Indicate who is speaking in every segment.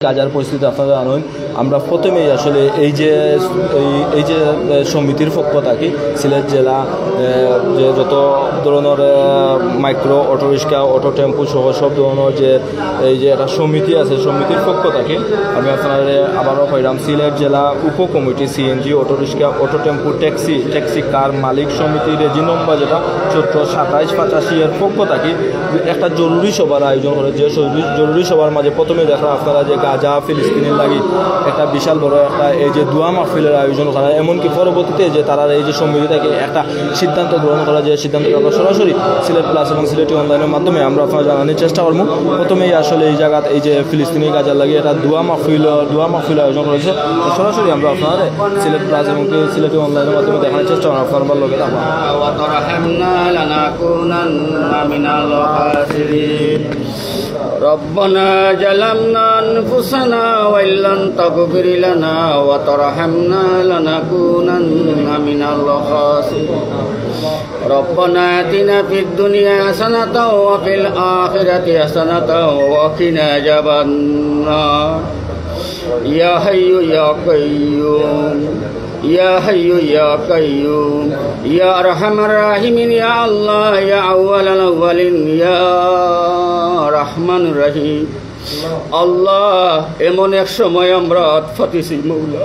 Speaker 1: কাজার পরিস্থিতি আপনারা জানেন। আমরা প্রথমেই আসলে এই যে সমিতির পক্ষ থাকি সিলেট জেলা যে যত ধরনের মাইক্রো অটোরিক্সা অটো টেম্পু সহ সব ধরনের যে এই যে একটা সমিতি আছে, সমিতির পক্ষ থাকি আমি আপনার আবারও কইলাম সিলেট জেলা উপকমিটি সিএনজি অটোরিক্সা অটো টেম্পু ট্যাক্সি কার মালিক সমিতি রেজি নম্বর যেটা 2785 এর পক্ষ থাকি একটা জরুরি সভার আয়োজন করে। যে জরুরি সভার মাঝে প্রথমে দেখা আপনারা যে গাজা ফিলিস্তিনের লাগি একটা বিশাল বড় একটা এই যে দোয়া মাহফিলের আয়োজন করা, এমনকি পরবর্তীতে যে তারা এই যে সমিতি থেকে একটা সিদ্ধান্ত গ্রহণ করা, যে সিদ্ধান্তটা আমরা সরাসরি সিলেট প্লাস এবং সিলেটি অনলাইনের মাধ্যমে আমরা আপনারা জানানোর চেষ্টা করবো। প্রথমেই আসলে এই জায়গাত এই যে ফিলিস্তিনি গাজার লাগে একটা দোয়া মাহফিল আয়োজন করেছে, সরাসরি আমরা আপনারা সিলেট প্লাস এবং সিলেটি অনলাইনের মাধ্যমে দেখানোর চেষ্টা করবো আপনার ভালো লাগে।
Speaker 2: ربنا ظلمنا أنفسنا وإن لم تغفر لنا وترحمنا لنكونن من الخاسرين ربنا آتنا في الدنيا حسنة وفي الآخرة حسنة وقنا عذاب النار يا حي يا قيوم يا حي يا قيوم يا أرحم الراحمين يا الله يا أول الأولين يا رحمن الرحيم আল্লাহ এমন এক সময় আমরা ফাতিছি মৌলা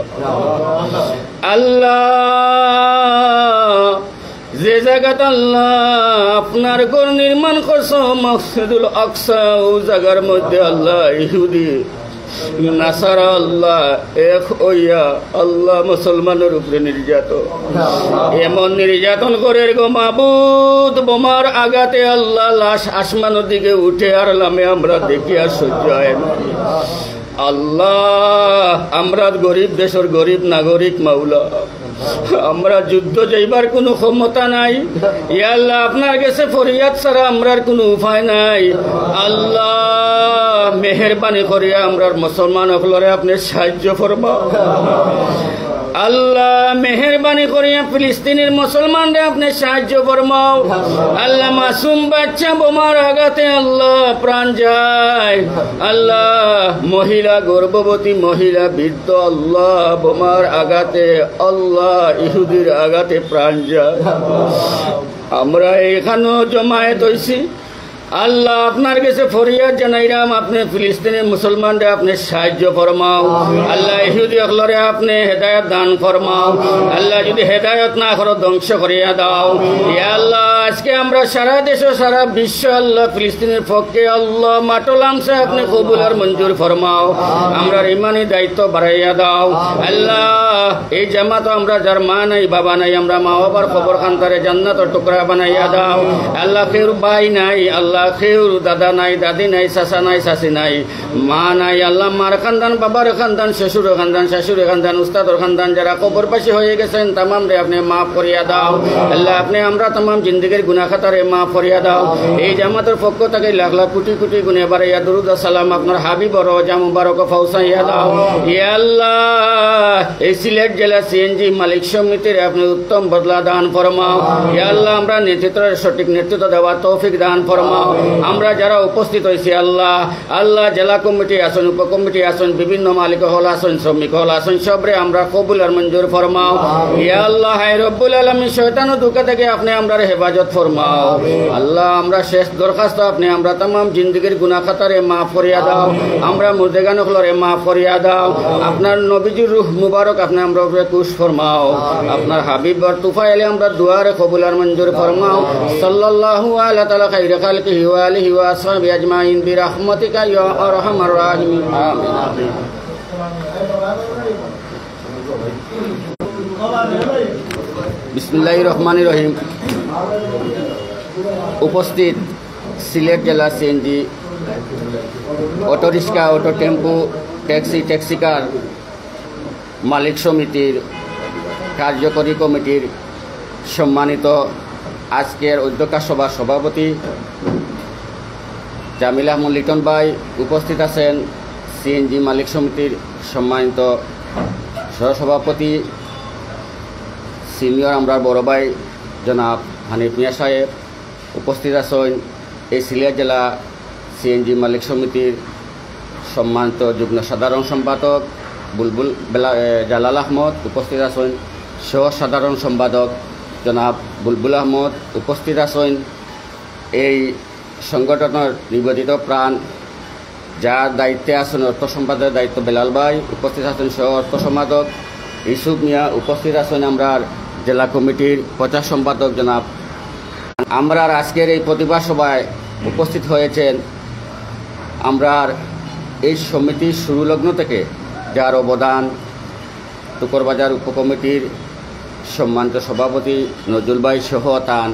Speaker 2: আল্লাহ যে জায়গাত আল্লাহ আপনার ঘর নির্মাণ করছো মসজিদুল আকসা, ও জায়গার মধ্যে আল্লাহ ইহুদি নাসারা আল্লাহ এক হইয়া আল্লাহ মুসলমানের উপরে নির্যাতন, এমন নির্যাতন করে গো মাবুদ বোমার আঘাতে আল্লাহ লাশ আসমানের দিকে উঠে আর লামে আমরা দেখি আর সহ্য হয় না। আল্লাহ আমরা গরিব দেশের গরিব নাগরিক মাওলা, আমরা যুদ্ধ যাইবার কোনো ক্ষমতা নাই। ইয়া আল্লাহ আপনার কাছে ফরিয়াদ ছাড়া আমরার কোনো উপায় নাই। আল্লাহ মেহেরবানি করিয়া আমরার মুসলমান হলরে আপনি সাহায্য ফরমাও। আল্লাহ মেহেরবানি করিয়া ফিলিস্তিনের মুসলমানরে আপনি সাহায্য ফরমাও। আল্লাহ মাসুম বাচ্চা বোমার আঘাতে আল্লাহ প্রাণ যায়। আল্লাহ মহিলা গর্ভবতী মহিলা বৃদ্ধ আল্লাহ বোমার আঘাতে আল্লাহ ইহুদির আঘাতে প্রাণ যায়। আমরা এখানেও জমায়েত হইছি আল্লাহ আপনার কাছে ফরিয়াদ জানাইলাম, আপনি ফিলিস্তিনের মুসলমানরা আপনি সাহায্য ফরমাও। আল্লাহ ইহুদি অকলরে আপনি হেদায়ত দান ফরমাও। আল্লাহ যদি হেদায়ত না করো ধ্বংস করিয়া দাও। ইয়া আল্লাহ আজকে আমরা সারা দেশ সারা বিশ্ব আল্লাহ ফিলিস্তিনের পক্ষে আল্লাহ মাটলামসে আপনি কবুল আর মঞ্জুর ফরমাও। আমরা ইমানি দায়িত্ব বাড়াইয়া দাও। আল্লাহ এই জামাত আমরা যার মা নাই বাবা নাই, আমরা মা বাবার খবর খান্তারে জান্নাতের টুকরা বানাইয়া দাও। আল্লাহ কেউ ভাই নাই, আল্লাহ কেউ দাদা নাই দাদি নাই চাচা নাই চাচি নাই মা নাই। আল্লাহ মার খানদান বাবার খানদান শ্বশুর খানদান শাশুড়ি খানদান উস্তাদর খানদান যারা কবরবাসী হয়ে গেছেন তামাম রে আপনি মাফ করিয়া দাও। আল্লাহ আপনি আমরা তামাম জিন্দগির গুনাহ খাতারে মাফ করিয়া দাও। এই জামাতের পক্ষ থেকে লাখ লাখ কোটি কোটি গুণে বাড়াইয়া দুরুদ সালাম আপনার হাবিবর রওজা মুবারক পৌঁছাইয়া দাও। ইয়া আল্লাহ এই সিলেট জেলা সিএনজি মালিক সমিতির আপনি উত্তম বদলা দান ফরমাও। ইয়া আল্লাহ আমরা নেতৃত্বের সঠিক নেতৃত্ব দেওয়ার তৌফিক দান ফরমাও। আমরা যারা উপস্থিত হয়েছি আল্লাহ আল্লাহ জেলা কমিটি আসন উপকমিটি আসন বিভিন্ন মালিক হল আসন শ্রমিক হল আসন সবরে আমরা কবুল আর মঞ্জুর ফরমাও। ইয়া আল্লাহ হায় রব্বুল আলামিন শয়তান ও ধোঁকা থেকে আপনি আমরা হেফাজত ফরমাও। আল্লাহ আমরা শেষ দরখাস্ত আপনি আমরা तमाम জিন্দেগীর গুনাহ খাতারে মাফ করিয়া দাও। আমরা মুর্দেগান হলরে মাফ করিয়া দাও। আপনার নবীজির রূহ মুবারক আপনি আমরা উপরে খুশ ফরমাও। আপনার হাবিব আর তুফাইলে আমরা দুয়ারে কবুল আর মঞ্জুর ফরমাও। সাল্লাল্লাহু আলা তাআলা খাইরে খালকিহি ওয়া আলিহি ওয়া আসহাবিহি আজমাইন বিরহমাতিকা ইয়া আরহামার রাহিমিন আমিন। বিসমিল্লাহির রহমানির রহিম। উপস্থিত সিলেট জেলা সিএনজি অটোরিক্সা অটো টেম্পু ট্যাক্সি কার মালিক সমিতির কার্যকরী কমিটির সম্মানিত আজকের অধ্যক্ষ সভার সভাপতি জামিল আহমদ লিটন ভাই, উপস্থিত আছেন সিএনজি মালিক সমিতির সম্মানিত সহসভাপতি সিনিয়র আমরা বড় ভাই জনাব হানিফ মিয়া সাহেব, উপস্থিত আছেন এই সিলেট জেলা সিএনজি মালিক সমিতির সম্মানিত যুগ্ম সাধারণ সম্পাদক বুলবুল জালাল আহমদ উপস্থিত আছেন, সহ সাধারণ সম্পাদক জনাব বুলবুল আহমদ উপস্থিত আছেন, এই সংগঠনের নিবেদিত প্রাণ যার দায়িত্বে আছেন অর্থ সম্পাদকের দায়িত্ব বেলাল ভাই উপস্থিত আছেন, সহ অর্থ সম্পাদক ইউসুফ মিয়া উপস্থিত আছেন, আমরা জেলা কমিটির প্রচার সম্পাদক জনাব। আমরা আজকের এই প্রতিবাদ সভায় উপস্থিত হয়েছেন আমরা এই সমিতির শুরুলগ্ন থেকে যার অবদান টুকরবাজার উপকমিটির সম্মানিত সভাপতি নজরুল ভাই সহ তান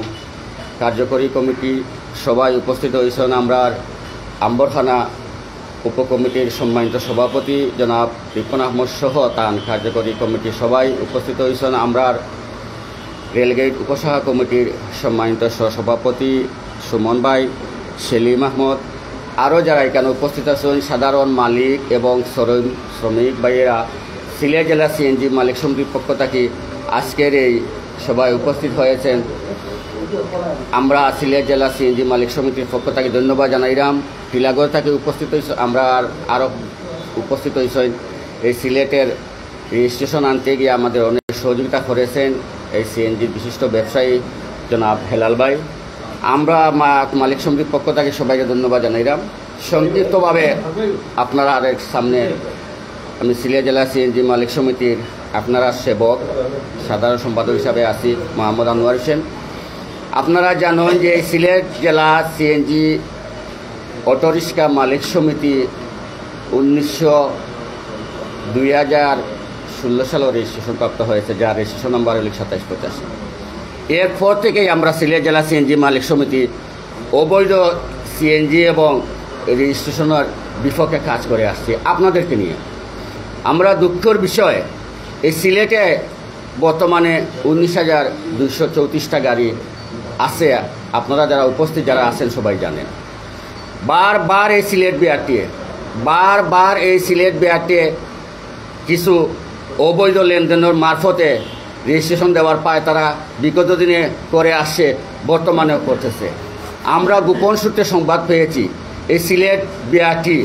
Speaker 2: কার্যকরী কমিটি সবাই উপস্থিত হয়েছেন, আমরা আম্বরখানা উপকমিটির সম্মানিত সভাপতি জনাব রিপন আহমদ সহ তান কার্যকরী কমিটি সবাই উপস্থিত হয়েছেন, আমরা রেলগেট উপশাখা কমিটির সম্মানিত সহসভাপতি সুমন ভাই, সেলিম আহমদ, আরও যারা এখানে উপস্থিত আছেন সাধারণ মালিক এবং শ্রমিক ভাইয়েরা, সিলেট জেলা সিএনজি মালিক সমিতির পক্ষ থেকে আজকের এই সভায় উপস্থিত হয়েছেন। আমরা সিলেট জেলা সিএনজি মালিক সমিতির পক্ষ থেকে ধন্যবাদ জানাইলাম। টিলাগড় থেকে উপস্থিত হয়েছে, আমরা আরও উপস্থিত হয়েছেন এই সিলেটের রেজিস্ট্রেশন আনতে গিয়ে আমাদের অনেক সহযোগিতা করেছেন এই সিএনজির বিশিষ্ট ব্যবসায়ী জনাব হেলাল ভাই। আমরা মালিক সমিতির পক্ষ থেকে সবাইকে ধন্যবাদ জানাইলাম। সংক্ষিপ্তভাবে আপনারা আরেক সামনে আমি সিলেট জেলা সিএনজি মালিক সমিতির আপনারা সেবক সাধারণ সম্পাদক হিসাবে আছি মোহাম্মদ আনোয়ার হোসেন। আপনারা জানেন যে সিলেট জেলা সিএনজি অটোরিক্সা মালিক সমিতি 2016 সালে রেজিস্ট্রেশন প্রাপ্ত হয়েছে, যার রেজিস্ট্রেশন নাম্বার হল 2785। এরপর থেকেই আমরা সিলেট জেলা সিএনজি মালিক সমিতি অবৈধ সিএনজি এবং রেজিস্ট্রেশনের বিপক্ষে কাজ করে আসছি আপনাদেরকে নিয়ে। আমরা দুঃখের বিষয় এই সিলেটে বর্তমানে 19,234টা গাড়ি আছে, আপনারা যারা উপস্থিত যারা আছেন সবাই জানেন। বারবার এই সিলেট বিআরটিএ কিছু অবৈধ লেনদেনের মারফতে রেজিস্ট্রেশন দেওয়ার পায় তারা বিগত দিনে করে আসছে, বর্তমানেও করতেছে। আমরা গোপন সূত্রে সংবাদ পেয়েছি এই সিলেট বিআরটি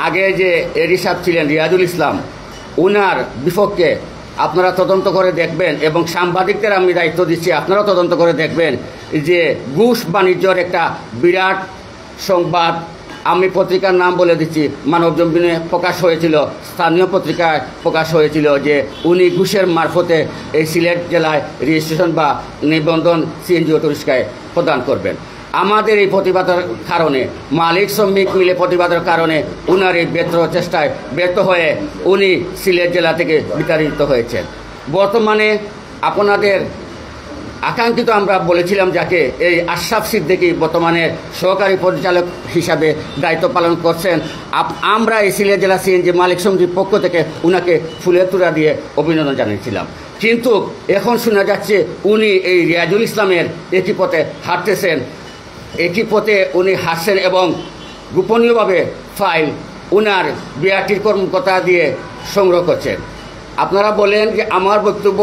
Speaker 2: আগে যে এডি সাহেব ছিলেন রিয়াজুল ইসলাম, উনার বিপক্ষে আপনারা তদন্ত করে দেখবেন এবং সাংবাদিকদের আমি দায়িত্ব দিচ্ছি, আপনারা তদন্ত করে দেখবেন যে ঘুষ বাণিজ্যর একটা বিরাট সংবাদ আমি পত্রিকার নাম বলে দিচ্ছি, মানব জমিনে প্রকাশ হয়েছিল, স্থানীয় পত্রিকায় প্রকাশ হয়েছিল যে উনি ঘুষের মারফতে এই সিলেট জেলায় রেজিস্ট্রেশন বা নিবন্ধন সিএনজি অটোরিক্সায় প্রদান করবেন। আমাদের এই প্রতিবাদের কারণে মালিক শ্রমিক মিলে প্রতিবাদের কারণে উনার এই চেষ্টায় ব্যর্থ হয়ে উনি সিলেট জেলা থেকে বিতাড়িত হয়েছেন। বর্তমানে আপনাদের আকাঙ্ক্ষিত আমরা বলেছিলাম যাকে এই আশরাফ সিদ্দিকী বর্তমানে সহকারী পরিচালক হিসাবে দায়িত্ব পালন করছেন। আমরা এই সিলেট জেলা সিএনজি মালিক সমিতির পক্ষ থেকে উনাকে ফুলের তোড়া দিয়ে অভিনন্দন জানিয়েছিলাম, কিন্তু এখন শোনা যাচ্ছে উনি এই রিয়াজুল ইসলামের একই পথে হাঁটছেন এবং গোপনীয়ভাবে ফাইল উনার বিআরটির কর্মকর্তা দিয়ে সংগ্রহ করছেন। আপনারা বলেন যে আমার বক্তব্য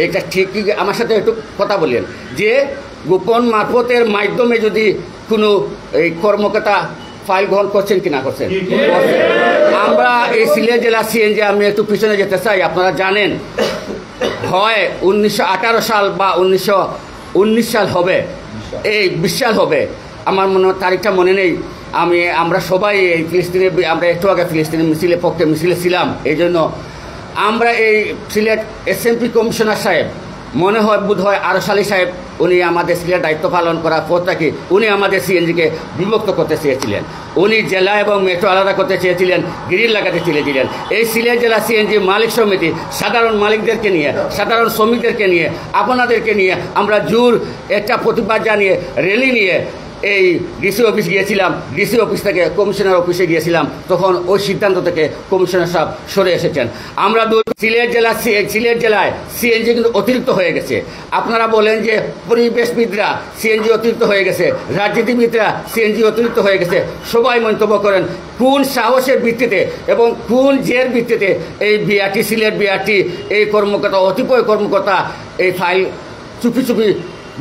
Speaker 2: এটা ঠিক, আমার সাথে একটু কথা বলেন যে গোপন মারফতের মাধ্যমে যদি কোনো এই কর্মকর্তা ফাইল গ্রহণ করছেন কি না করছেন। আমরা এই সিলেট জেলা সিএনজি আমি একটু পিছনে যেতে চাই। আপনারা জানেন হয় 1918 সাল বা 1919 সাল হবে, এই 20 সাল হবে, আমার মনে তারিখটা মনে নেই। আমরা সবাই এই ফিলিস্তিনে, আমরা একটু আগে ফিলিস্তিনের মিছিলে ছিলাম। এই জন্য আমরা এই সিলেট এসএমপি কমিশনার সাহেব, মনে হয় বোধ হয় আরশ আলী সাহেব, উনি আমাদের সিলেট দায়িত্ব পালন করার পর থেকে উনি আমাদের সিএনজিকে বিভক্ত করতে চেয়েছিলেন, উনি জেলা এবং মেট্রো আলাদা করতে চেয়েছিলেন, গ্রিল লাগাতে চেয়েছিলেন। এই সিলেট জেলা সিএনজি মালিক সমিতি সাধারণ মালিকদেরকে নিয়ে, সাধারণ শ্রমিকদেরকে নিয়ে, আপনাদেরকে নিয়ে আমরা জোর একটা প্রতিবাদ জানিয়ে র্যালি নিয়ে এই ডিসি অফিস গিয়েছিলাম। ডিসি অফিস থেকে কমিশনার অফিসে গিয়েছিলাম, তখন ওই সিদ্ধান্ত থেকে কমিশনার সাহেব সরে এসেছেন। আমরা সিলেট জেলায় সিএনজি কিন্তু অতিরিক্ত হয়ে গেছে। আপনারা বলেন যে পরিবেশবিদরা সিএনজি অতিরিক্ত হয়ে গেছে, রাজনীতিবিদরা সিএনজি অতিরিক্ত হয়ে গেছে, সবাই মন্তব্য করেন। কোন সাহসের ভিত্তিতে এবং কোন জের ভিত্তিতে এই সিলেট বিআরটি এই কর্মকর্তা, অতিপয় কর্মকর্তা এই ফাইল চুপি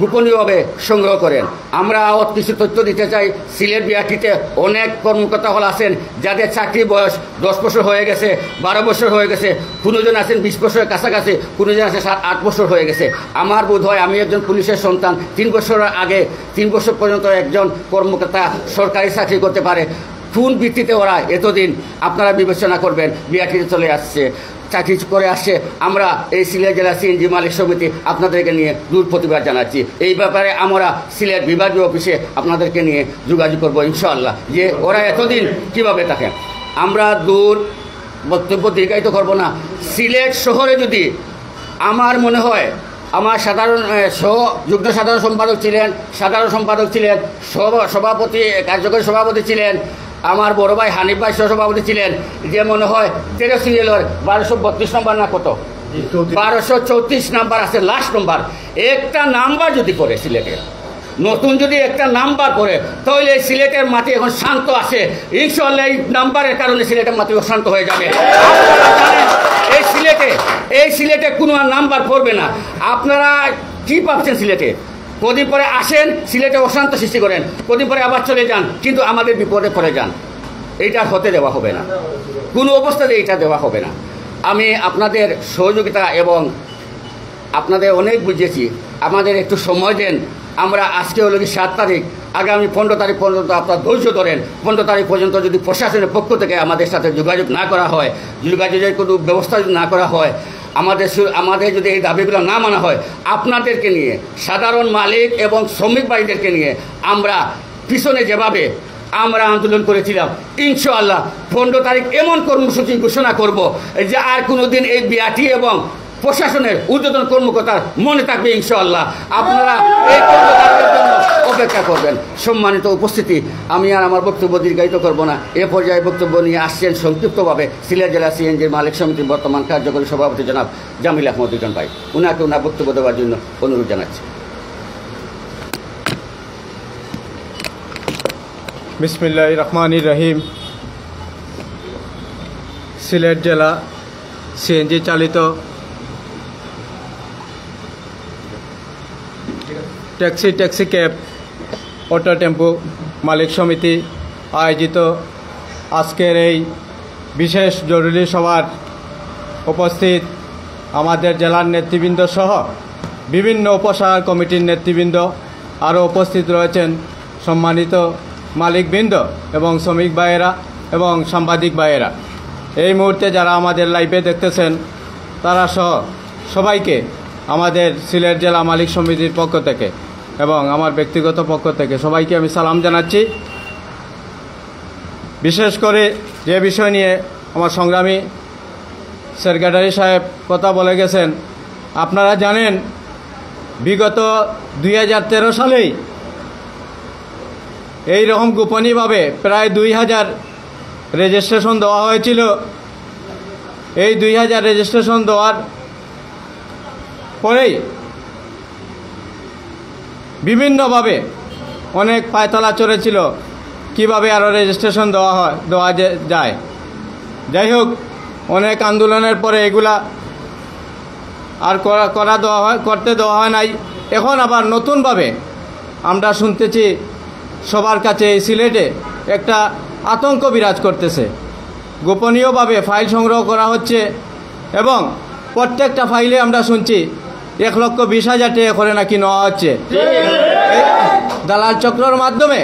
Speaker 2: গোপনীয়ভাবে সংগ্রহ করেন। আমরা কিছু তথ্য দিতে চাই। সিলেট বিআরটিতে অনেক কর্মকর্তা হল আছেন যাদের চাকরি বয়স 10 বছর হয়ে গেছে, 12 বছর হয়ে গেছে, কোনোজন আছেন 20 বছরের কাছাকাছি, কোনোজন আছে 7-8 বছর হয়ে গেছে। আমার বোধ হয় আমি একজন পুলিশের সন্তান, 3 বছর আগে 3 বছর পর্যন্ত একজন কর্মকর্তা সরকারি চাকরি করতে পারে। কোন ভিত্তিতে ওরা এতদিন আপনারা বিবেচনা করবেন বিআরটিতে চলে আসছে, চাকরি করে আসছে। আমরা এই সিলেট জেলা সিএনজি মালিক সমিতি আপনাদেরকে নিয়ে দূর প্রতিবাদ জানাচ্ছি। এই ব্যাপারে আমরা সিলেট বিভাগীয় অফিসে আপনাদেরকে নিয়ে যোগাযোগ করবো ইনশাআল্লাহ, যে ওরা এতদিন কিভাবে থাকেন। আমরা দূর বক্তব্য দীর্ঘায়িত করব না। সিলেট শহরে যদি আমার মনে হয় আমার যুগ্ম সাধারণ সম্পাদক ছিলেন, সাধারণ সম্পাদক ছিলেন, সভাপতি, কার্যকরী সভাপতি ছিলেন, আমার বড় ভাই হানিফ ভাই সহসভাপতি ছিলেন, যে মনে হয় 13 সিরিয়ালের 1232 নম্বর না কত 1234 নাম্বার আছে লাস্ট নম্বর। একটা নাম্বার যদি পড়ে সিলেটে, নতুন যদি একটা নাম্বার পড়ে, তাহলে সিলেটের মাটি এখন শান্ত আছে ইনশাআল্লাহ। এই নাম্বারের কারণে সিলেটের মাটি শান্ত হয়ে যাবে। আপনারা জানেন এই সিলেটে কোনো আর নাম্বার পড়বে না। আপনারা কি ভাবছেন সিলেটে? কদিন পরে আসেন, সিলেটে অশান্ত সৃষ্টি করেন, কদিন পরে আবার চলে যান, কিন্তু আমাদের বিপদে পড়ে যান। এইটা হতে দেওয়া হবে না, কোনো অবস্থাতে এইটা দেওয়া হবে না। আমি আপনাদের সহযোগিতা এবং আপনাদের অনেক বুঝেছি, আমাদের একটু সময় দেন। আমরা আজকে হলো 7 তারিখ, আগামী 15 তারিখ পর্যন্ত আপনারা ধৈর্য ধরেন। 15 তারিখ পর্যন্ত যদি প্রশাসনের পক্ষ থেকে আমাদের সাথে যোগাযোগ না করা হয়, যোগাযোগের কোনো ব্যবস্থা যদি না করা হয়, আমাদের যদি এই দাবিগুলো না মানা হয়, আপনাদেরকে নিয়ে, সাধারণ মালিক এবং শ্রমিক ভাইদেরকে নিয়ে আমরা পিছনে যেভাবে আমরা আন্দোলন করেছিলাম, ইনশাআল্লাহ 15 তারিখ এমন কর্মসূচি ঘোষণা করব যে আর কোনোদিন এই বিআরটি এবং প্রশাসনের ঊর্ধ্বতন কর্মকর্তার মনে থাকবে ইনশাআল্লাহ। আপনারা এই 15 তারিখের জন্য অপেক্ষা করবেন। সম্মানিত উপস্থিতি, আমি আর আমার বক্তব্য দীর্ঘায়িত করব না। এ পর্যায়ে বক্তব্য নিয়ে আসছেন সংক্ষিপ্তভাবে সিলেট জেলা সিএনজির মালিক সমিতির বর্তমান কার্যকরী সভাপতি জনাব জামিল আহমদ রিটন ভাই। ওনাকে ওনার বক্তব্য দেওয়ার জন্য অনুরোধ জানাচ্ছি।
Speaker 3: বিসমিল্লাহির রহমানির রহিম। সিলেট জেলা সিএনজি চালিত ট্যাক্সি ক্যাব অটো টেম্পো মালিক সমিতি আয়োজিত আজকের এই বিশেষ জরুরি সভার উপস্থিত আমাদের জেলার নেতৃবৃন্দ সহ বিভিন্ন উপশাখা কমিটির নেতৃবৃন্দ, আরও উপস্থিত রয়েছেন সম্মানিত মালিকবৃন্দ এবং শ্রমিক ভাইয়েরা এবং সাংবাদিক ভাইয়েরা। এই মুহূর্তে যারা আমাদের লাইভে দেখতেছেন তারা সহ সবাইকে আমাদের সিলেট জেলা মালিক সমিতির পক্ষ থেকে এবং আমার ব্যক্তিগত পক্ষ থেকে সবাইকে আমি সালাম জানাচ্ছি। বিশেষ করে যে বিষয় নিয়ে আমার সংগ্রামী সেক্রেটারি সাহেব কথা বলে গেছেন, আপনারা জানেন বিগত 2013 সালেই এই রকম গোপনীয়ভাবে প্রায় 2000 রেজিস্ট্রেশন দেওয়া হয়েছিল। এই 2000 রেজিস্ট্রেশন দেওয়ার পরেই বিভিন্নভাবে অনেক পায়তালা চলেছিল কিভাবে আরও রেজিস্ট্রেশন দেওয়া যায়। যাই হোক, অনেক আন্দোলনের পরে এগুলা আর করতে দেওয়া হয় নাই। এখন আবার নতুনভাবে আমরা শুনতেছি সবার কাছে এই সিলেটে একটা আতঙ্ক বিরাজ করতেছে। গোপনীয়ভাবে ফাইল সংগ্রহ করা হচ্ছে এবং প্রত্যেকটা ফাইলে আমরা শুনছি 1,20,000 টাকা করে নাকি নেওয়া হচ্ছে দালাল চক্রের মাধ্যমে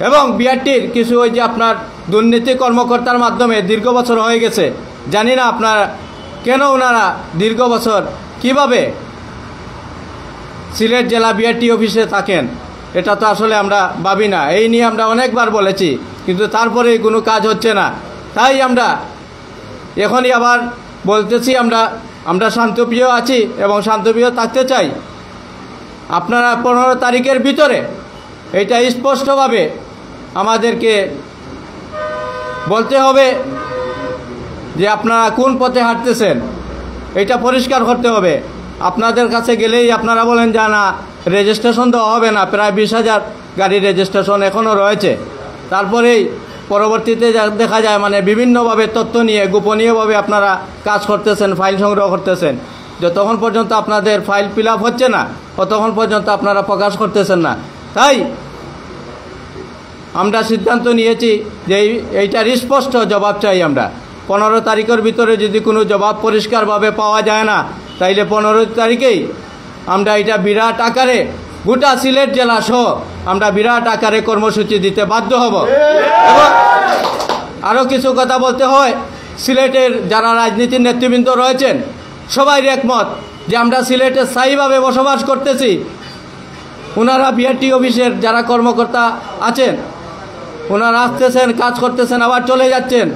Speaker 3: এবং বিআরটির কিছু ওই যে আপনার দুর্নীতি কর্মকর্তার মাধ্যমে দীর্ঘ বছর হয়ে গেছে। জানি না আপনারা কেন ওনারা দীর্ঘ বছর কিভাবে সিলেট জেলা বিআরটি অফিসে থাকেন, এটা তো আসলে আমরা ভাবি না। এই নিয়ে আমরা অনেকবার বলেছি, কিন্তু তারপরে কোনো কাজ হচ্ছে না। তাই আমরা এখনই আবার বলতেছি, আমরা শান্তপ্রিয় আছি এবং শান্তপ্রিয় থাকতে চাই। আপনারা 15 তারিখের ভিতরে এটা স্পষ্টভাবে আমাদেরকে বলতে হবে যে আপনারা কোন পথে হাঁটতেছেন, এটা পরিষ্কার করতে হবে। আপনাদের কাছে গেলেই আপনারা বলেন যে না, রেজিস্ট্রেশন দেওয়া হবে না। প্রায় 20,000 গাড়ির রেজিস্ট্রেশন এখনও রয়েছে। তারপরেই পরবর্তীতে দেখা যায় বিভিন্নভাবে তথ্য নিয়ে গোপনীয়ভাবে আপনারা কাজ করতেছেন, ফাইল সংগ্রহ করতেছেন। যতক্ষণ পর্যন্ত আপনাদের ফাইল ফিল আপ হচ্ছে না ততক্ষণ পর্যন্ত আপনারা প্রকাশ করতেছেন না। তাই আমরা সিদ্ধান্ত নিয়েছি যে এইটার স্পষ্ট জবাব চাই আমরা। 15 তারিখের ভিতরে যদি কোনো জবাব পরিষ্কারভাবে পাওয়া যায় না, তাইলে 15 তারিখেই আমরা এটা বিরাট আকারে গোটা সিলেট জেলা সহ আমরা বিরাট আকারে কর্মসূচি দিতে বাধ্য হব। এবং আরও কিছু কথা বলতে হয়, সিলেটের যারা রাজনীতির নেতৃবৃন্দ রয়েছেন সবাই একমত যে আমরা সিলেটে স্থায়ীভাবে বসবাস করতেছি। ওনারা বিআরটি অফিসের যারা কর্মকর্তা আছেন ওনারা আসতেছেন, কাজ করতেছেন, আবার চলে যাচ্ছেন।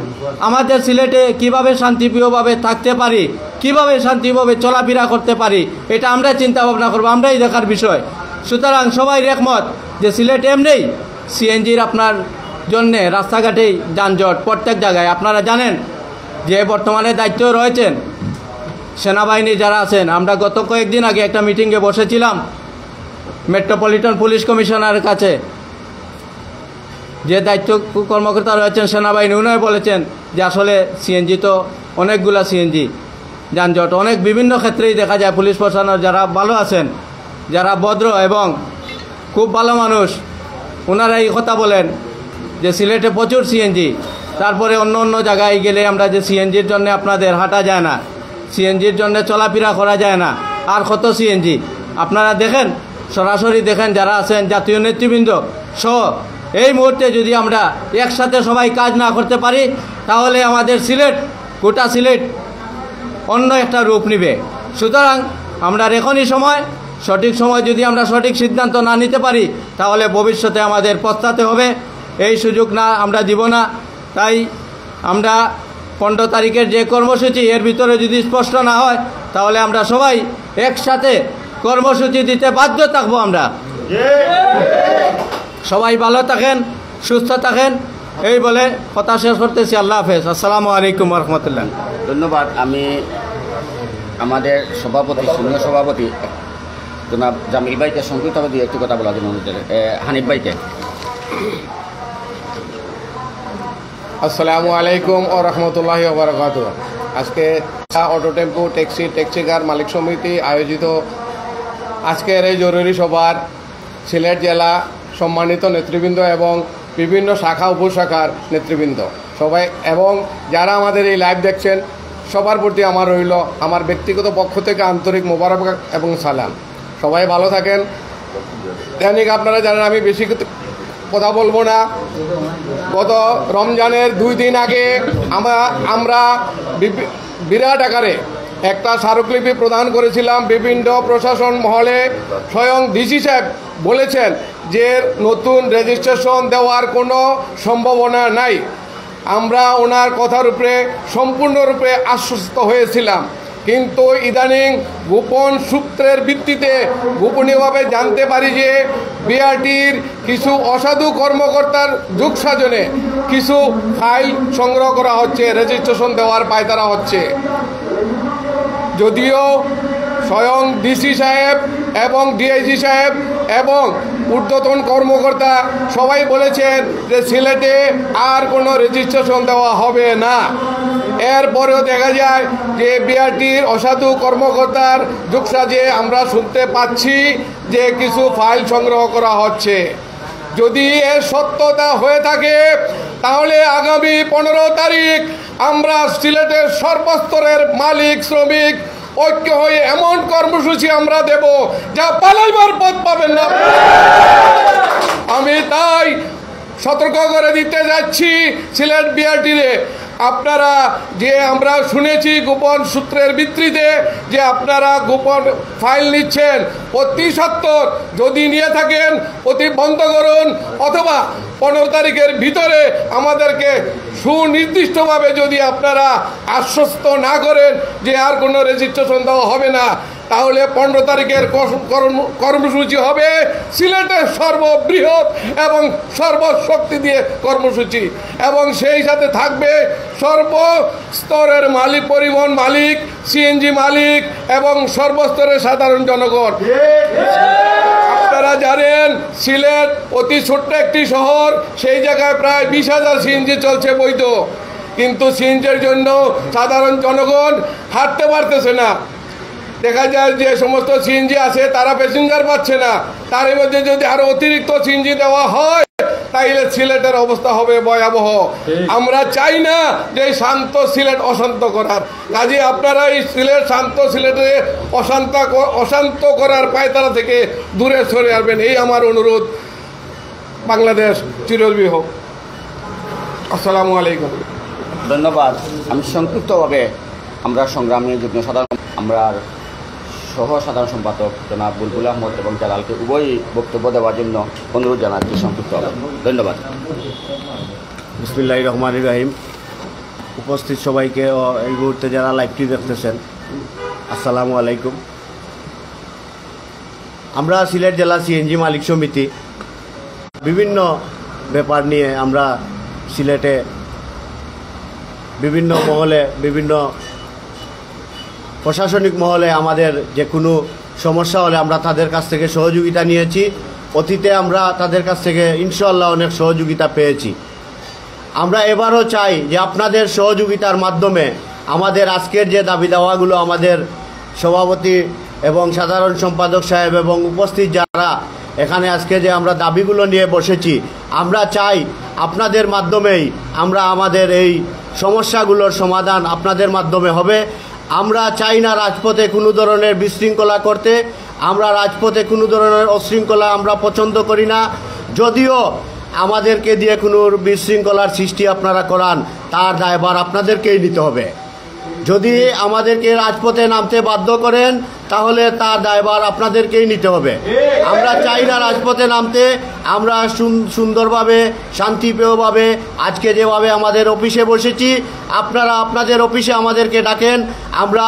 Speaker 3: আমাদের সিলেটে কিভাবে শান্তিপ্রিয়ভাবে থাকতে পারি, কিভাবে শান্তিভাবে চলাফেরা করতে পারি, এটা আমরা চিন্তা ভাবনা করবো, আমরাই দেখার বিষয়। সুতরাং সবাই একমত যে সিলেট এমনিই সিএনজির আপনার জন্যে রাস্তাঘাটেই যানজট প্রত্যেক জায়গায়। আপনারা জানেন যে বর্তমানে দায়িত্ব রয়েছেন সেনাবাহিনী যারা আছেন। আমরা গত কয়েকদিন আগে একটা মিটিংয়ে বসেছিলাম মেট্রোপলিটন পুলিশ কমিশনারের কাছে। যে দায়িত্ব কর্মকর্তা রয়েছেন সেনাবাহিনী, উনিও বলেছেন যে আসলে সিএনজি তো অনেকগুলা সিএনজি যানজট অনেক বিভিন্ন ক্ষেত্রেই দেখা যায়। পুলিশ প্রশাসনের যারা ভালো আছেন, যারা ভদ্র এবং খুব ভালো মানুষ, ওনারা এই কথা বলেন যে সিলেটে প্রচুর সিএনজি। তারপরে অন্য অন্য জায়গায় গেলে আমরা যে সিএনজির জন্য আপনাদের হাঁটা যায় না, সিএনজির জন্য চলাফেরা করা যায় না, আর কত সিএনজি আপনারা দেখেন, সরাসরি দেখেন যারা আছেন জাতীয় নেতৃবৃন্দ সহ। এই মুহূর্তে যদি আমরা একসাথে সবাই কাজ না করতে পারি তাহলে আমাদের সিলেট, গোটা সিলেট অন্য একটা রূপ নেবে। সুতরাং আমরা এখনই সময়, সঠিক সময় যদি আমরা সঠিক সিদ্ধান্ত না নিতে পারি তাহলে ভবিষ্যতে আমাদের পস্তাতে হবে। এই সুযোগ না আমরা দিব না। তাই আমরা 15 তারিখের যে কর্মসূচি এর ভিতরে যদি স্পষ্ট না হয় তাহলে আমরা সবাই একসাথে কর্মসূচি দিতে বাধ্য থাকবো। আমরা সবাই ভালো থাকেন, সুস্থ থাকেন, এই বলে কথা শেষ করতেছি। আল্লাহ হাফেজ। আসসালামু আলাইকুম রহমতুল্লাহ।
Speaker 2: ধন্যবাদ। আমি আমাদের সভাপতি, সিনিয়র সভাপতি জনাব জামিল ভাইকে সংক্ষিপ্তভাবে দিয়ে একটু কথা বলার জন্য অনুরোধ করি। হানিফ ভাইকে।
Speaker 4: আসসালামু আলাইকুম ও রহমতুল্লাহি ওয়া বারাকাতুহু। আজকে অটো টেম্পো ট্যাক্সি কার মালিক সমিতি আয়োজিত আজকের এই জরুরি সভার সিলেট জেলা সম্মানিত নেতৃবৃন্দ এবং বিভিন্ন শাখা উপশাখার নেতৃবৃন্দ সবাই এবং যারা আমাদের এই লাইভ দেখছেন সবার প্রতি আমার রইল আমার ব্যক্তিগত পক্ষ থেকে আন্তরিক মোবারকবাদ এবং সালাম। সবাই ভালো থাকেন। দৈনিক আপনারা জানেন আমি বেশি কথা বলবো না। গত রমজানের 2 দিন আগে আমরা বিরাট আকারে একটা স্মারকলিপি প্রদান করেছিলাম বিভিন্ন প্রশাসন মহলে। স্বয়ং ডিসি সাহেব বলেছেন যে নতুন রেজিস্ট্রেশন দেওয়ার কোনো সম্ভাবনা নাই। আমরা ওনার কথার উপরে সম্পূর্ণরূপে আশ্বস্ত হয়েছিলাম, কিন্তু ইদানিং গোপন সূত্রের ভিত্তিতে গোপনীয়ভাবে জানতে পারি যে বিআরটির কিছু অসাধু কর্মকর্তার যোগসাজনে কিছু ফাইল সংগ্রহ করা হচ্ছে, রেজিস্ট্রেশন দেওয়ার পায়তারা হচ্ছে। যদিও স্বয়ং ডিসি সাহেব এবং ডিআইজি সাহেব এবং ঊর্ধ্বতন কর্মকর্তা সবাই বলেছেন যে সিলেটে আর কোনো রেজিস্ট্রেশন দেওয়া হবে না। এরপরেও দেখা যায় যে বিআরটির অসাধু কর্মকর্তার যোগসাজে আমরা শুনতে পাচ্ছি যে কিছু ফাইল সংগ্রহ করা হচ্ছে। যদি এর সত্যতা হয়ে থাকে তাহলে আগামী 15 তারিখ আমরা সিলেটের সর্বস্তরের মালিক শ্রমিক ঐক্য হয়ে এমন কর্মসূচি আমরা দেব যা পালাইবার পথ পাবেন না। আমি তাই সতর্ক করে দিতে যাচ্ছি সিলেট বিআরটিরে, আপনারা যে আমরা শুনেছি গোপন সূত্রের ভিত্তিতে যে আপনারা গোপন ফাইল নিচ্ছেন, অতি সত্বর যদি নিয়ে থাকেন অতি বন্ধ করুন, অথবা 15 তারিখের ভিতরে আমাদেরকে সুনির্দিষ্টভাবে যদি আপনারা আশ্বস্ত না করেন যে আর কোনো রেজিস্ট্রেশন দেওয়া হবে না, তাহলে 15 তারিখের কর্মসূচি হবে সিলেটের সর্ববৃহৎ এবং সর্বশক্তি দিয়ে কর্মসূচি, এবং সেই সাথে থাকবে সর্বস্তরের মালিক, পরিবহন মালিক, সিএনজি মালিক এবং সর্বস্তরের সাধারণ জনগণ। আপনারা জানেন সিলেট অতি ছোট্ট একটি শহর, সেই জায়গায় প্রায় 20,000 সিএনজি চলছে বৈধ, কিন্তু সিএনজির জন্য সাধারণ জনগণ হাঁটতে পারতেছে না। দেখা যায় যে সমস্ত সিএনজি আছে তারা প্যাসেঞ্জার পাচ্ছে না, তার মধ্যে যদি আরো অতিরিক্ত সিএনজি দেওয়া হয় তাইলে সিলেটের অবস্থা হবে ভয়াবহ। আমরা চাই না যে শান্ত সিলেট অশান্ত করার কাজে আপনারা এই সিলেট শান্ত সিলেটে অশান্ত করার পায়তারা থেকে দূরে সরে আসবেন, এই আমার অনুরোধ। বাংলাদেশ চিরজীবী হোক। আসসালামু আলাইকুম।
Speaker 2: ধন্যবাদ। আমি সংক্ষিপ্তভাবে আমরা সংগ্রামী যুগ্ম সাধারণ আমরা সহ সাধারণ সম্পাদক জনাব বুলবুল আহমদ এবং জালালকে উভয়ই বক্তব্য দেওয়ার জন্য অনুরোধ জানাচ্ছি সংক্ষিপ্তভাবে। ধন্যবাদ।
Speaker 5: বিসমিল্লাহির রহমানির রহিম। উপস্থিত সবাইকে ও এই মুহূর্তে যারা লাইভটি দেখতেছেন আসসালামু আলাইকুম। আমরা সিলেট জেলা সিএনজি মালিক সমিতি বিভিন্ন ব্যাপার নিয়ে আমরা সিলেটে বিভিন্ন মহলে বিভিন্ন প্রশাসনিক মহলে আমাদের যে কোনো সমস্যা হলে আমরা তাদের কাছ থেকে সহযোগিতা নিয়েছি। অতীতে আমরা তাদের কাছ থেকে ইনশাআল্লাহ অনেক সহযোগিতা পেয়েছি। আমরা এবারও চাই যে আপনাদের সহযোগিতার মাধ্যমে আমাদের আজকের যে দাবি দাওয়াগুলো আমাদের সভাপতি এবং সাধারণ সম্পাদক সাহেব এবং উপস্থিত যারা এখানে আজকে যে আমরা দাবিগুলো নিয়ে বসেছি, আমরা চাই আপনাদের মাধ্যমেই আমরা আমাদের এই সমস্যাগুলোর সমাধান আপনাদের মাধ্যমে হবে। আমরা চাই না রাজপথে কোনো ধরনের বিশৃঙ্খলা করতে, আমরা রাজপথে কোনো ধরনের অশৃঙ্খলা আমরা পছন্দ করি না। যদিও আমাদেরকে দিয়ে কোনো বিশৃঙ্খলার সৃষ্টি আপনারা করান তার দায়ভার আপনাদেরকেই নিতে হবে। যদি আমাদেরকে রাজপথে নামতে বাধ্য করেন তাহলে তার দায়ভার আপনাদেরকেই নিতে হবে। আমরা চাই না রাজপথে নামতে, আমরা সুন্দরভাবে শান্তিপ্রিয়ভাবে আজকে যেভাবে আমাদের অফিসে বসেছি আপনারা আপনাদের অফিসে আমাদেরকে ডাকেন, আমরা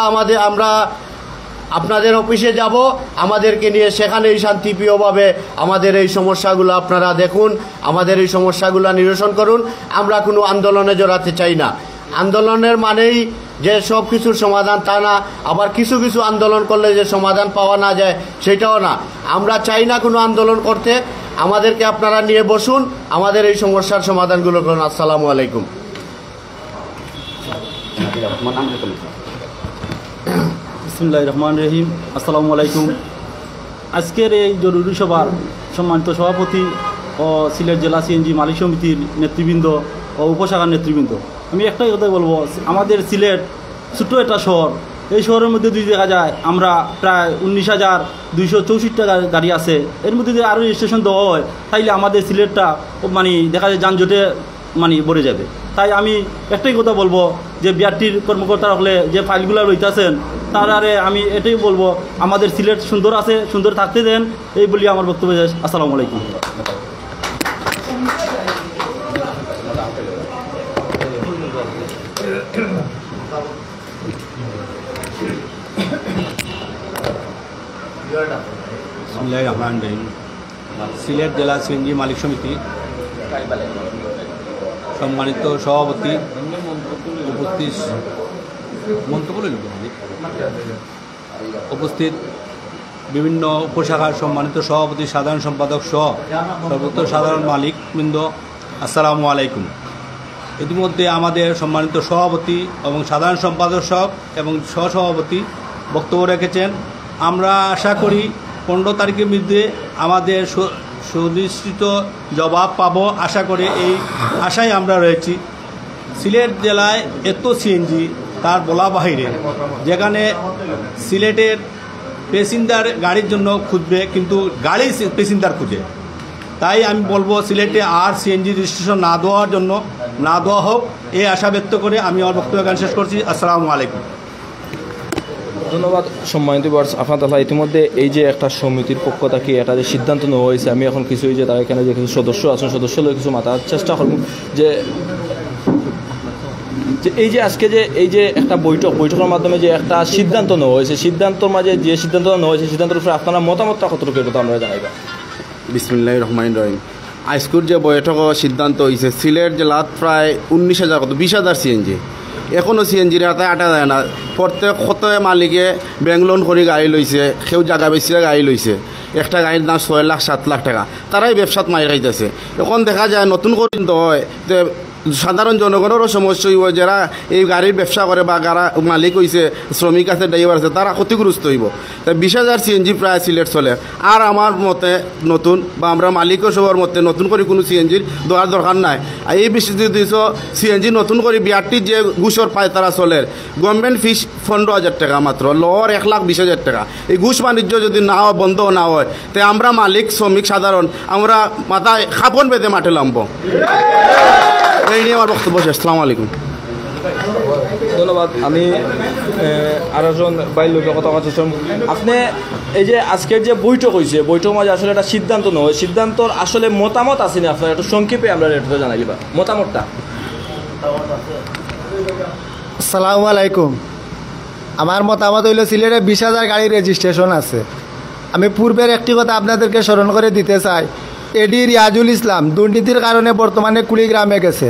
Speaker 5: আপনাদের অফিসে যাব, আমাদেরকে নিয়ে সেখানেই শান্তিপ্রিয়ভাবে আমাদের এই সমস্যাগুলো আপনারা দেখুন, আমাদের এই সেগুলো নিরসন করুন। আমরা কোনো আন্দোলনে জড়াতে চাই না। আন্দোলনের মানেই যে সব কিছুর সমাধান তা না, আবার কিছু কিছু আন্দোলন করলে যে সমাধান পাওয়া না যায় সেটাও না। আমরা চাই না কোনো আন্দোলন করতে, আমাদেরকে আপনারা নিয়ে বসুন, আমাদের এই সমস্যার সমাধানগুলো করুন। আসসালামু আলাইকুম।
Speaker 6: বিসমিল্লাহির রহমানির রহিম। আসসালামু আলাইকুম। আজকের এই জরুরি সভার সম্মানিত সভাপতি ও সিলেট জেলা সিএনজি মালিক সমিতির নেতৃবৃন্দ ও উপশাখার নেতৃবৃন্দ, আমি একটাই কথা বলবো, আমাদের সিলেট ছোট্ট একটা শহর। এই শহরের মধ্যে যদি দেখা যায় আমরা প্রায় 19,264টা গাড়ি আছে, এর মধ্যে যদি আরও রেজিস্ট্রেশন দেওয়া হয় তাইলে আমাদের সিলেটটা মানে দেখা যায় যানজটে ভরে যাবে। তাই আমি একটাই কথা বলবো যে বিআরটির কর্মকর্তা হলে যে ফাইলগুলো রইতেছেন তারারে আমি এটাই বলবো আমাদের সিলেট সুন্দর আছে, সুন্দর থাকতে দেন, এই বলি আমার বক্তব্য শেষ। আসসালামু আলাইকুম।
Speaker 7: বিসমিল্লাহির রহমানির রহিম। সিলেট জেলা সিএনজি মালিক সমিতি সম্মানিত সভাপতি, উপস্থিত বিভিন্ন উপশাখার সম্মানিত সভাপতি, সাধারণ সম্পাদক সহ সর্বত্র সাধারণ মালিকবৃন্দ, আসসালামু আলাইকুম। ইতিমধ্যে আমাদের সম্মানিত সভাপতি এবং সাধারণ সম্পাদক সহ এবং সহসভাপতি বক্তব্য রেখেছেন। আমরা আশা করি 15 তারিখের মধ্যে আমাদের সুনিশ্চিত জবাব পাব, আশা করে এই আশায় আমরা রয়েছি। সিলেট জেলায় এত সিএনজি তার বলা বাহিরে, যেখানে সিলেটের প্যাসেঞ্জার গাড়ির জন্য খুঁজবে কিন্তু গাড়ি প্যাসেঞ্জার খুঁজে। তাই আমি বলবো সিলেটে আর সিএনজি রেজিস্ট্রেশন না দেওয়া হোক, এই আশা ব্যক্ত করে আমি আমার বক্তব্য শেষ করছি। আসসালামু আলাইকুম।
Speaker 1: ধন্যবাদ সম্মানিত ভিউয়ার্স। আপনারা ইতিমধ্যে এই যে একটা সমিতির পক্ষ থেকে এটা যে সিদ্ধান্ত নেওয়া হয়েছে, আমি এখন কিছু যে তারা এখানে যে কিছু সদস্য আছেন সদস্যদের কিছু মাথার চেষ্টা করব যে এই যে আজকে যে এই যে একটা বৈঠকের মাধ্যমে যে একটা সিদ্ধান্ত নেওয়া হয়েছে, সিদ্ধান্তর মাঝে যে সিদ্ধান্ত নেওয়া হয়েছে সিদ্ধান্তের উপরে আপনারা মতামতটা কতটুকু এটা আমরা জানাইবা।
Speaker 8: বিসমিল্লাহির রহমানির রহিম। আজকের যে বৈঠক সিদ্ধান্ত হয়েছে, সিলেট জেলাত প্রায় 20,000 সিএনজি, এখনও সিএনজির হাতে আটা যায় না। প্রত্যেক কত মালিকে ব্যাংক লোন করে গাড়ি লইছে, কেউ জায়গা বেচিয়ে গাড়ি লইছে, একটা গাড়ির দাম 6 লাখ 7 লাখ টাকা, তারাই ব্যবসাত মারি খাইতেছে। এখন দেখা যায় নতুন করে হয় যে সাধারণ জনগণেরও সমস্যা হইব, যারা এই গাড়ির ব্যবসা করে বা গাড়া মালিক হয়েছে, শ্রমিক আছে, ড্রাইভার আছে, তারা ক্ষতিগ্রস্ত হইব। তাই 20,000 সিএনজি প্রায় সিলেট চলে। আর আমার মতে নতুন বা আমরা মালিকও সবার মতে নতুন করে কোনো সিএনজির দেওয়ার দরকার নাই। আর এই 20,200 সিএনজি নতুন করে বিআরটির যে ঘুষর পায় তারা চলে, গভর্নমেন্ট ফিস 15,000 টাকা মাত্র, লওয়ার 1,20,000 টাকা। এই ঘুষ বাণিজ্য যদি না হয়, বন্ধ না হয়, তাই আমরা মালিক শ্রমিক সাধারণ আমরা মাথায় খাপন বেঁধে মাঠে নামবো। এই নিয়ে আমার বক্তব্য শেষ। আসসালামু আলাইকুম।
Speaker 1: ধন্যবাদ। আমি আর একজন বাইর লোকের কথা কথা শুন। আপনি এই যে আজকের যে বৈঠক হয়েছে, বৈঠক মাঝে আসলে একটা সিদ্ধান্ত নয়, সিদ্ধান্তর আসলে মতামত আসেনি আপনার একটু সংক্ষেপে আমরা এটা জানাই বা মতামতটা।
Speaker 9: আসসালামু আলাইকুম। আমার মতামত হইল সিলেটে 20,000 গাড়ির রেজিস্ট্রেশন আছে। আমি পূর্বের একটি কথা আপনাদেরকে স্মরণ করে দিতে চাই। এডি রিয়াজুল ইসলাম দুর্নীতির কারণে বর্তমানে কুড়িগ্রামে গেছে।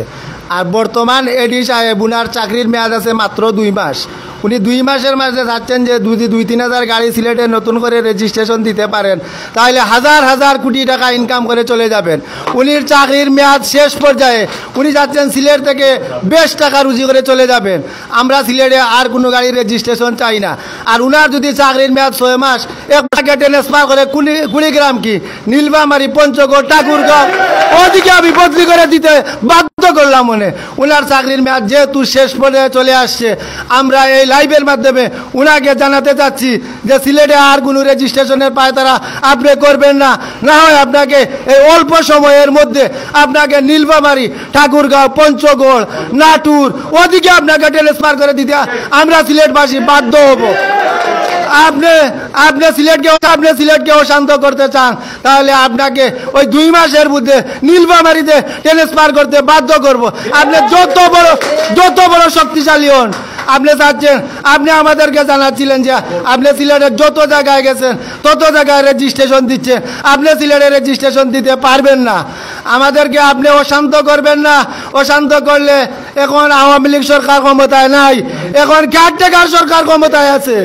Speaker 9: আর বর্তমান এডি সাহেব উনার চাকরির মেয়াদ আছে মাত্র 2 মাস। উনি 2 মাসের মাঝে চাচ্ছেন যে 2-3 গাড়ি সিলেটে নতুন করে রেজিস্ট্রেশন দিতে পারেন, তাহলে হাজার হাজার কোটি টাকা ইনকাম করে চলে যাবেন। উনির চাকরির মেয়াদ শেষ পর্যায়ে উনি যাচ্ছেন সিলেট থেকে বেশ টাকা রুজি করে চলে যাবেন। আমরা সিলেটে আর কোনো গাড়ির রেজিস্ট্রেশন চাই না। আর উনার যদি চাকরির মেয়াদ 6 মাস, একটাকে ট্রান্সফার করে কুড়িগ্রাম কি নীলবামারি, পঞ্চগড়, ঠাকুরগাঁও ওদিকে আমি বদলি করে দিতে বাধ্য করলাম। মনে উনার চাকরির মেয়াদ যেহেতু শেষ পর্যায়ে চলে আসছে, আমরা এই লাইভের মাধ্যমে উনাকে জানাতে চাচ্ছি যে সিলেটে আর কোনো রেজিস্ট্রেশনের পায়তারা আপনি করবেন না। না হয় আপনাকে এই অল্প সময়ের মধ্যে আপনাকে নীলবামারি, ঠাকুরগাঁও, পঞ্চগড়, নাটুর ওদিকে আপনাকে ট্রান্সফার করে দিতে আমরা সিলেটবাসী বাধ্য হব। আপনি সিলেটকে অশান্ত করতে চান, তাহলে আপনাকে ওই 2 মাসের মধ্যে নীলবামারিতে ট্রান্সফার করতে বাধ্য করব। আপনি যত বড় শক্তিশালী হন, আপনি চাচ্ছেন, আপনি আমাদেরকে জানাচ্ছিলেন যে আপনি সিলেটের যত জায়গায় গেছেন তত জায়গায় রেজিস্ট্রেশন দিচ্ছে, আপনি সিলেটে রেজিস্ট্রেশন দিতে পারবেন না। আমাদেরকে আপনি অশান্ত করবেন না। অশান্ত করলে এখন আওয়ামী লীগ সরকার ক্ষমতায় নাই, এখন কেয়ারটেকার সরকার ক্ষমতায় আছে।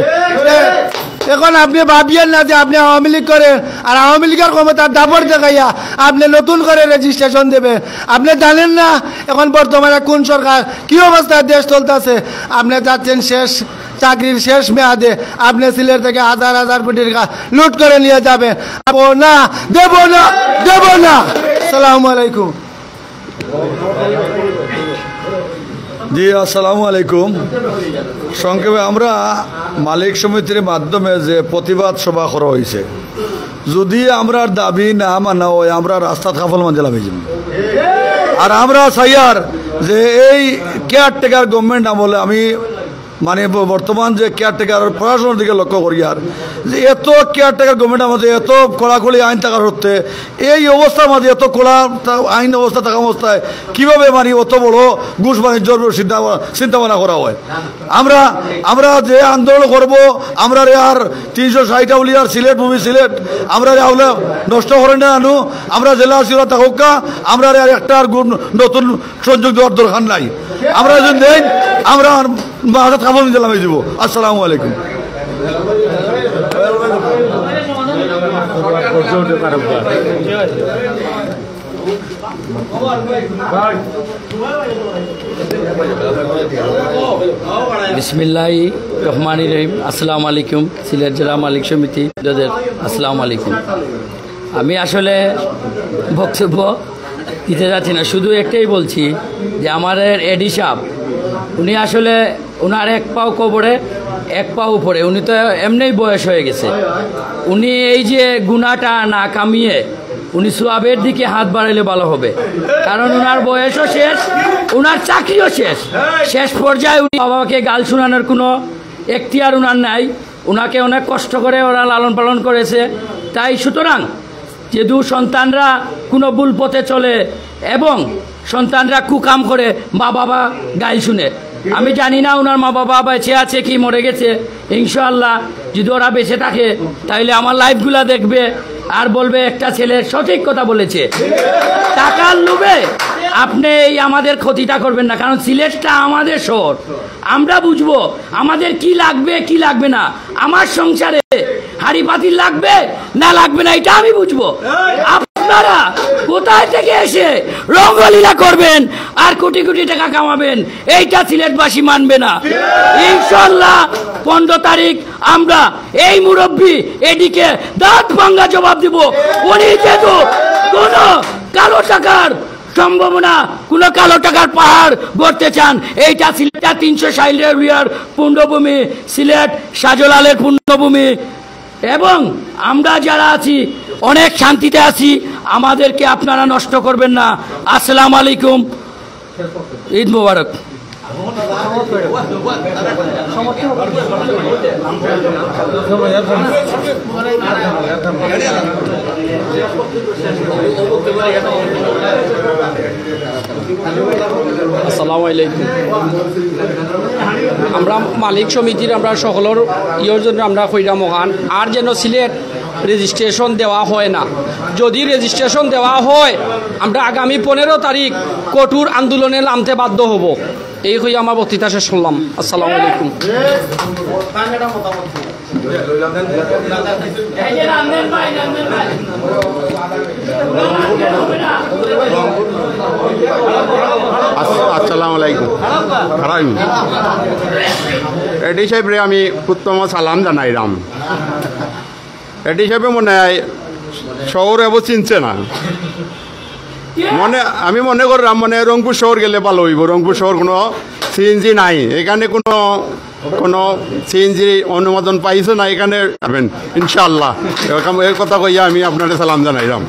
Speaker 9: এখন আপনি ভাবিয়েন না যে আপনি আওয়ামী লীগ করেন আর আওয়ামী লীগের ক্ষমতার দাপট দেখাইয়া আপনি নতুন করে রেজিস্ট্রেশন দেবেন। আপনি জানেন না এখন বর্তমানে কোন সরকার কি অবস্থায় দেশ চলতেছে। আপনি যাচ্ছেন চাকরির শেষ মেয়াদে, আপনি সিলেট থেকে হাজার হাজার কোটি টাকা লুট করে নিয়ে যাবেন। দেব না। আসসালামু আলাইকুম।
Speaker 10: জি আসসালামু আলাইকুম। সংক্ষেপে আমরা মালিক সমিতির মাধ্যমে যে প্রতিবাদ সভা করা হয়েছে, যদি আমরা দাবি না মানা হয় আমরা রাস্তা খাফল মাঝে লাভে যাব। আর আমরা চাইয়ার যে এই কেয়ারটেকার গভর্নমেন্ট আমলে আমি মানে বর্তমান যে কেয়ারটেকার প্রশাসনের দিকে লক্ষ্য করি, আর যে এত কেয়ারটেকার গভর্নমেন্ট আমাদের এত কড়াকড়ি আইন থাকার সত্ত্বে এই অবস্থার মাঝে এত কড়া আইন অবস্থা থাকা অবস্থায় কীভাবে মানে অত বড় ঘুষ বাণিজ্যর চিন্তা ভাবনা করা হয়। আমরা যে আন্দোলন করব, আমরা আর 360 আউলিয়ার সিলেট ভূমি সিলেট আমরা আউলা নষ্ট করেন না আনু, আমরা জেলা সিরা থাকা আমরা আর একটা আর নতুন সংযোগ দেওয়ার দরকার নাই। আমরা যদি দেন আমরা খাবো দিলাম এই দিব। আসসালামু আলাইকুম।
Speaker 2: বিসমিল্লাহি রহমানির রহিম। আসসালামু আলাইকুম। সিলেট জেলা মালিক সমিতি আসসালামু আলাইকুম। আমি আসলে বক্তব্য দিতে যাচ্ছি না, শুধু একটাই বলছি যে আমাদের এডি সাহেব উনি আসলে ওনার 1 পাও কবরে 1 পা উপরে, উনি তো এমনিই বয়স হয়ে গেছে। উনি এই যে গুণাটা না কামিয়ে উনি সোয়াবের দিকে হাত বাড়াইলে ভালো হবে, কারণ ওনার বয়সও শেষ, ওনার চাকরিও শেষ পর্যায়ে উনি বাবাকে গাল শোনানোর কোনো এখতিয়ার ওনার নাই। ওনাকে অনেক কষ্ট করে ওরা লালন পালন করেছে। তাই সুতরাং যেহেতু সন্তানরা কোনো ভুল পথে চলে এবং সন্তানরা কুকাম করে মা বাবা গাল শুনে, আমি জানি না ওনার মা বাবা বেঁচে আছে কি মরে গেছে। ইনশাআল্লাহ যদি ওরা বেঁচে থাকে তাহলে আমার লাইভগুলা দেখবে আর বলবে একটা ছেলে সঠিক কথা বলেছে। টাকার লোভে আপনি এই আমাদের ক্ষতিটা করবেন না, কারণ সিলেটটা আমাদের শহর, আমরা বুঝবো আমাদের কি লাগবে কি লাগবে না। আমার সংসারে হাড়ি পাতিল লাগবে না লাগবে না এটা আমি বুঝবো। আপনারা কোথায় থেকে এসে রঙ্গলীলা করবেন আর কোটি কোটি টাকা কামাবেন, এইটা সিলেটবাসী মানবে না। ইনশাল্লাহ 15 তারিখ আমরা এই মুরব্বী এদিকে দাঁত ভাঙ্গা জবাব দিব। উনি যেহেতু কোন কালো টাকার সম্ভাবনা, কোন কালো টাকার পাহাড় গড়তে চান, এইটা সিলেট 360 পুণ্যভূমি, সিলেট শাহজালালের পুণ্যভূমি, এবং আমরা যারা আছি অনেক শান্তিতে আছি, আমাদেরকে আপনারা নষ্ট করবেন না। আসসালামু আলাইকুম, ঈদ মোবারক।
Speaker 11: আসসালামু আলাইকুম। আমরা মালিক সমিতির আমরা সকলের ইয়ের জন্য আমরা কইরা মহান আর যেন সিলেট রেজিস্ট্রেশন দেওয়া হয় না। যদি রেজিস্ট্রেশন দেওয়া হয় আমরা আগামী 15 তারিখ কঠোর আন্দোলনে নামতে বাধ্য হব। এই হয়ে আমার বক্তৃতা শেষ করলাম। আসসালামু আলাইকুম।
Speaker 12: আসসালামু আলাইকুম। এডি সাহেব রে আমি উত্তম সালাম জানাইলাম। এডি সাহেবে মনে হয় শহর এব চিনছে না, আমি মনে করলাম রংপুর শহর গেলে ভালো হইব। রংপুর শহর কোনো সিএনজি নাই, এখানে কোনো সিএনজি অনুমোদন পাইছে না, এখানে যাবেন ইনশাআল্লাহ। এই কথা কইয়া আমি আপনাদের সালাম জানাইলাম।